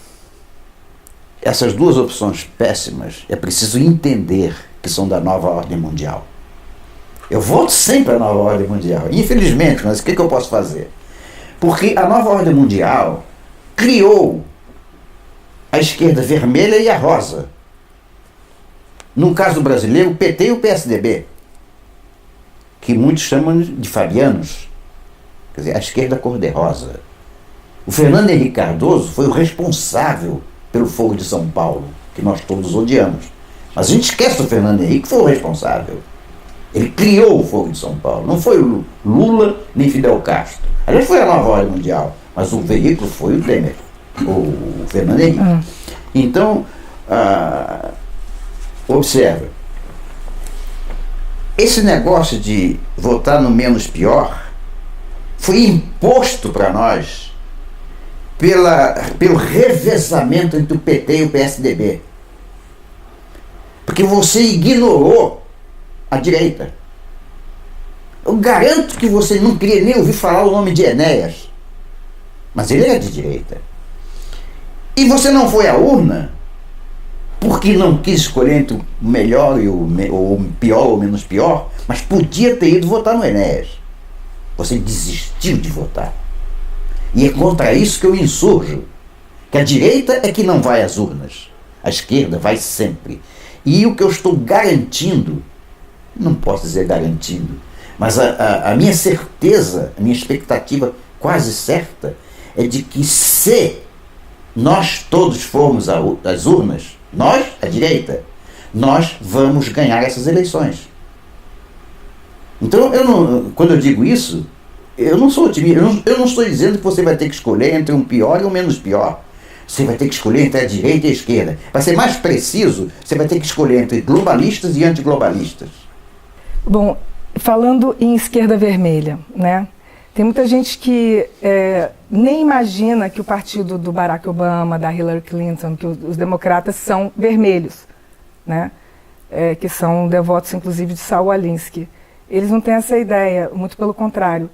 Speaker 2: essas duas opções péssimas é preciso entender que são da nova ordem mundial. Eu voto sempre à nova ordem mundial, infelizmente, mas o que eu posso fazer? Porque a nova ordem mundial criou a esquerda vermelha e a rosa. No caso brasileiro, o PT e o PSDB, que muitos chamam de fabianos, quer dizer, a esquerda cor-de-rosa. O Fernando Henrique Cardoso foi o responsável pelo Fogo de São Paulo, que nós todos odiamos. Mas a gente esquece o Fernando Henrique, que foi o responsável. Ele criou o Fogo de São Paulo. Não foi o Lula nem Fidel Castro. Aliás, foi a nova ordem mundial, mas o veículo foi o Temer, o Fernando Henrique. Então, observa, esse negócio de votar no menos pior foi imposto para nós pelo revezamento entre o PT e o PSDB. Porque você ignorou a direita. Eu garanto que você não queria nem ouvir falar o nome de Enéas, mas ele é de direita. E você não foi à urna porque não quis escolher entre o melhor e o pior ou menos pior, mas podia ter ido votar no Enéas. Você desistiu de votar. E é contra isso que eu insurjo. Que a direita é que não vai às urnas. A esquerda vai sempre. E o que eu estou garantindo, não posso dizer garantindo, mas a minha certeza, a minha expectativa quase certa, é de que se nós todos formos às urnas, nós, a direita, nós vamos ganhar essas eleições. Então, quando eu digo isso, eu não sou otimista, eu não estou dizendo que você vai ter que escolher entre um pior e um menos pior. Você vai ter que escolher entre a direita e a esquerda. Para ser mais preciso, você vai ter que escolher entre globalistas e antiglobalistas.
Speaker 1: Bom, falando em esquerda vermelha, né? Tem muita gente que nem imagina que o partido do Barack Obama, da Hillary Clinton, que os democratas são vermelhos, né? Que são devotos, inclusive, de Saul Alinsky. Eles não têm essa ideia, muito pelo contrário.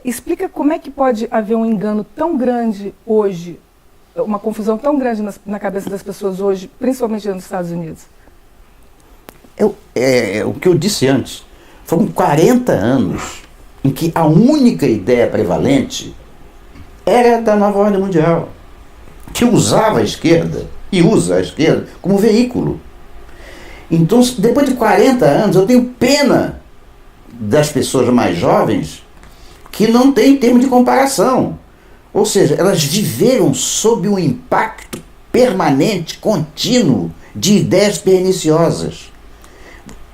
Speaker 1: Explica como é que pode haver um engano tão grande hoje, uma confusão tão grande na cabeça das pessoas hoje, principalmente nos Estados Unidos.
Speaker 2: O que eu disse antes, foram 40 anos em que a única ideia prevalente era da nova ordem mundial, que usava a esquerda e usa a esquerda como veículo. Então, depois de 40 anos, eu tenho pena das pessoas mais jovens que não têm termo de comparação. Ou seja, elas viveram sob um impacto permanente, contínuo, de ideias perniciosas.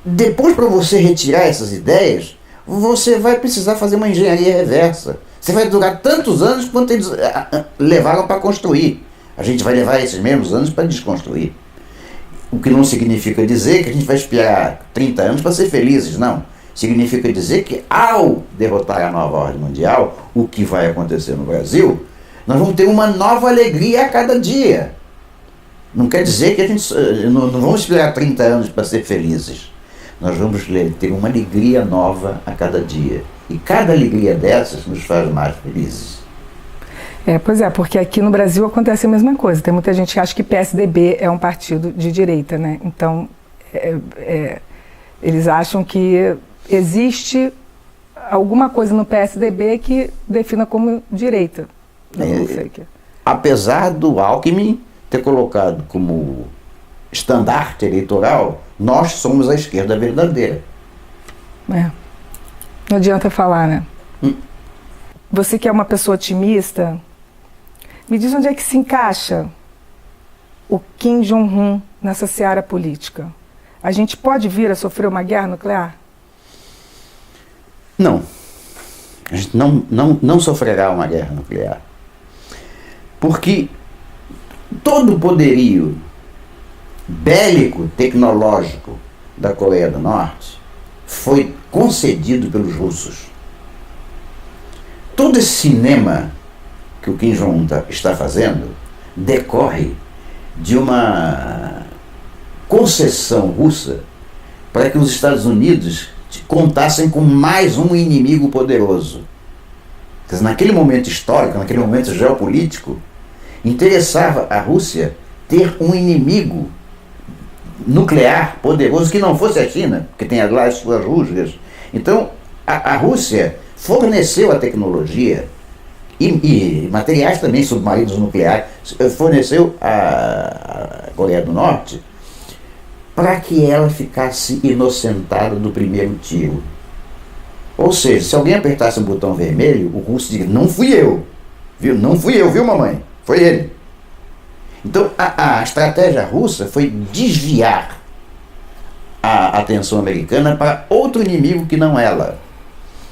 Speaker 2: Depois, para você retirar essas ideias, você vai precisar fazer uma engenharia reversa. Você vai durar tantos anos quanto eles levaram para construir. A gente vai levar esses mesmos anos para desconstruir. O que não significa dizer que a gente vai esperar 30 anos para ser felizes, não. Significa dizer que, ao derrotar a nova ordem mundial, o que vai acontecer no Brasil, nós vamos ter uma nova alegria a cada dia. Não quer dizer que a gente não vamos esperar 30 anos para ser felizes. Nós vamos ter uma alegria nova a cada dia. E cada alegria dessas nos faz mais felizes.
Speaker 1: Pois é, porque aqui no Brasil acontece a mesma coisa. Tem muita gente que acha que PSDB é um partido de direita, né? Então, eles acham que existe alguma coisa no PSDB que defina como direita. Não sei que.
Speaker 2: Apesar do Alckmin ter colocado como estandarte eleitoral, nós somos a esquerda verdadeira.
Speaker 1: Não adianta falar, né? Você que é uma pessoa otimista, Me diz onde é que se encaixa o Kim Jong-un nessa seara política. A gente pode vir a sofrer uma guerra nuclear?
Speaker 2: Não. A gente não sofrerá uma guerra nuclear. Porque todo o poderio bélico, tecnológico da Coreia do Norte foi concedido pelos russos. Todo esse cinema que o Kim Jong-un está fazendo decorre de uma concessão russa para que os Estados Unidos contassem com mais um inimigo poderoso. Quer dizer, naquele momento histórico, naquele momento geopolítico, interessava à Rússia ter um inimigo nuclear poderoso que não fosse a China, que tem lá as suas rusgas. Então, a Rússia forneceu a tecnologia e materiais também, submarinos nucleares, forneceu à Coreia do Norte para que ela ficasse inocentada do primeiro tiro. Ou seja, se alguém apertasse um botão vermelho, o russo diria: não fui eu, viu? Não fui eu, viu, mamãe? Foi ele. Então a estratégia russa foi desviar a atenção americana para outro inimigo que não ela.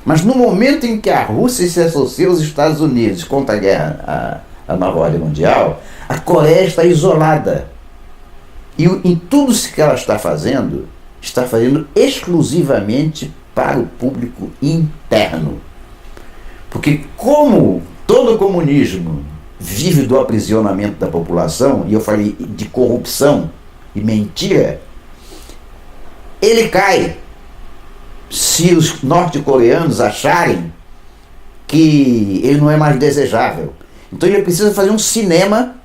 Speaker 2: Mas no momento em que a Rússia se associa aos Estados Unidos contra a guerra, a nova ordem mundial, a Coreia está isolada. E em tudo isso que ela está fazendo exclusivamente para o público interno. Porque como todo comunismo vive do aprisionamento da população, e eu falei de corrupção e mentira, ele cai se os norte-coreanos acharem que ele não é mais desejável. Então ele precisa fazer um cinema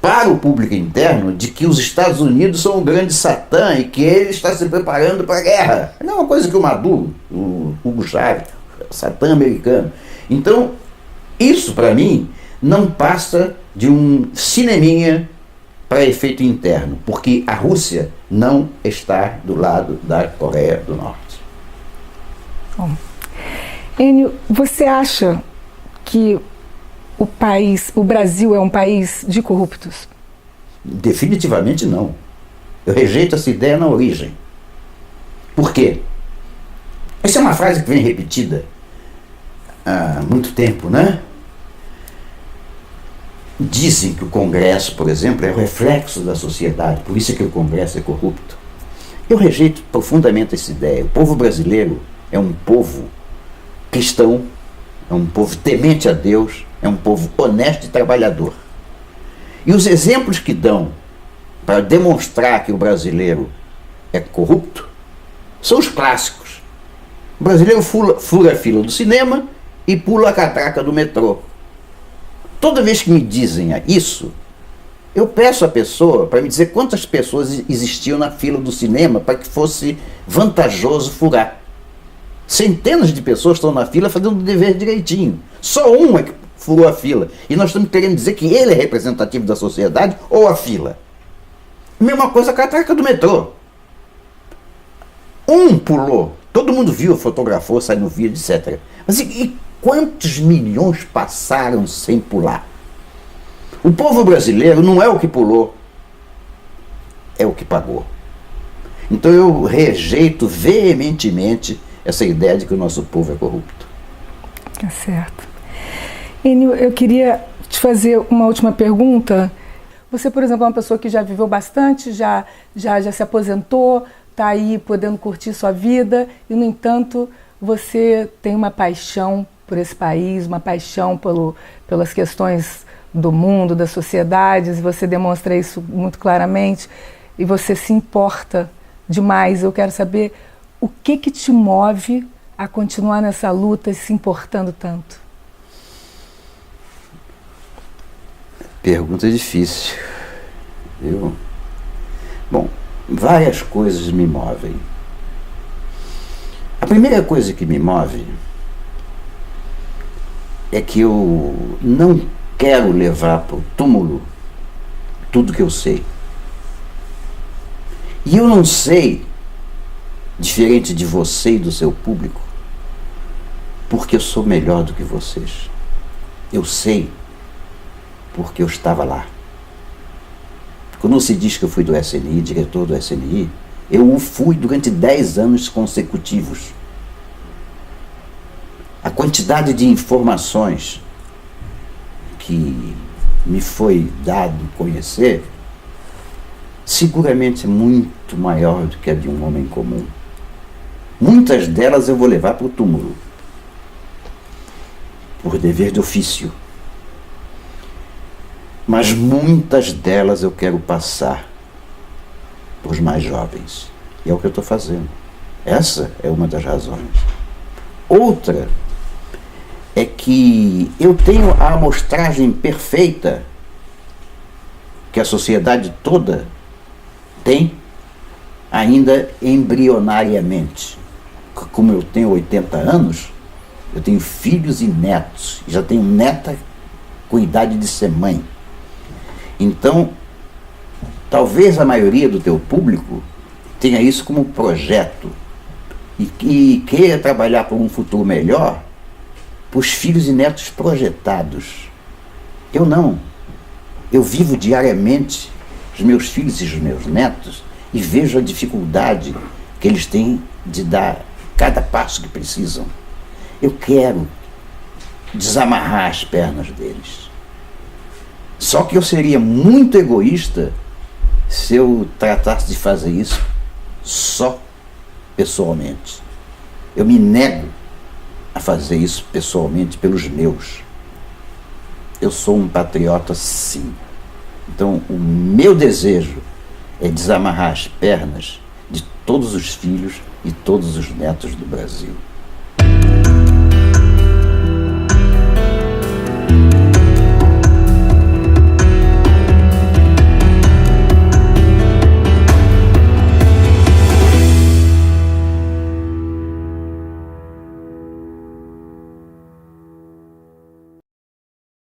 Speaker 2: para o público interno de que os Estados Unidos são o grande Satã e que ele está se preparando para a guerra. É a mesma coisa que o Maduro, o Hugo Chávez, o Satã americano. Então, isso para mim não passa de um cineminha para efeito interno, porque a Rússia não está do lado da Coreia do Norte.
Speaker 1: Bom, Enio, você acha que o Brasil é um país de corruptos?
Speaker 2: Definitivamente não. Eu rejeito essa ideia na origem. Por quê? Essa é uma frase que vem repetida há muito tempo, né? Dizem que o Congresso, por exemplo, é o reflexo da sociedade, por isso é que o Congresso é corrupto. Eu rejeito profundamente essa ideia. O povo brasileiro é um povo cristão, é um povo temente a Deus, é um povo honesto e trabalhador. E os exemplos que dão para demonstrar que o brasileiro é corrupto são os clássicos. O brasileiro fura a fila do cinema e pula a catraca do metrô. Toda vez que me dizem isso, eu peço à pessoa para me dizer quantas pessoas existiam na fila do cinema para que fosse vantajoso furar. Centenas de pessoas estão na fila fazendo o dever direitinho. Só um é que furou a fila. E nós estamos querendo dizer que ele é representativo da sociedade ou a fila. Mesma coisa com a catraca do metrô. Um pulou, todo mundo viu, fotografou, saiu no vídeo, etc. Mas e quantos milhões passaram sem pular? O povo brasileiro não é o que pulou, é o que pagou. Então eu rejeito veementemente essa ideia de que o nosso povo é corrupto.
Speaker 1: Tá certo. Enio, eu queria te fazer uma última pergunta. Você, por exemplo, é uma pessoa que já viveu bastante, já se aposentou, está aí podendo curtir sua vida e, no entanto, você tem uma paixão por esse país, uma paixão pelas questões do mundo, das sociedades, e você demonstra isso muito claramente, e você se importa demais. Eu quero saber o que te move a continuar nessa luta e se importando tanto.
Speaker 2: Pergunta difícil, viu? Bom, várias coisas me movem. A primeira coisa que me move é que eu não quero levar para o túmulo tudo que eu sei. E eu não sei, diferente de você e do seu público, porque eu sou melhor do que vocês. Eu sei porque eu estava lá. Quando se diz que eu fui do SNI, diretor do SNI, eu o fui durante 10 anos consecutivos. A quantidade de informações que me foi dado conhecer seguramente é muito maior do que a de um homem comum. Muitas delas eu vou levar para o túmulo, por dever de ofício. Mas muitas delas eu quero passar para os mais jovens. E é o que eu estou fazendo. Essa é uma das razões. Outra é que eu tenho a amostragem perfeita que a sociedade toda tem ainda embrionariamente. Como eu tenho 80 anos, eu tenho filhos e netos, já tenho neta com idade de ser mãe. Então, talvez a maioria do teu público tenha isso como projeto e queira trabalhar por um futuro melhor para os filhos e netos projetados. Eu não. Eu vivo diariamente os meus filhos e os meus netos e vejo a dificuldade que eles têm de dar cada passo que precisam. Eu quero desamarrar as pernas deles. Só que eu seria muito egoísta se eu tratasse de fazer isso só pessoalmente. Eu me nego a fazer isso pessoalmente pelos meus. Eu sou um patriota, sim. Então, o meu desejo é desamarrar as pernas de todos os filhos e todos os netos do Brasil.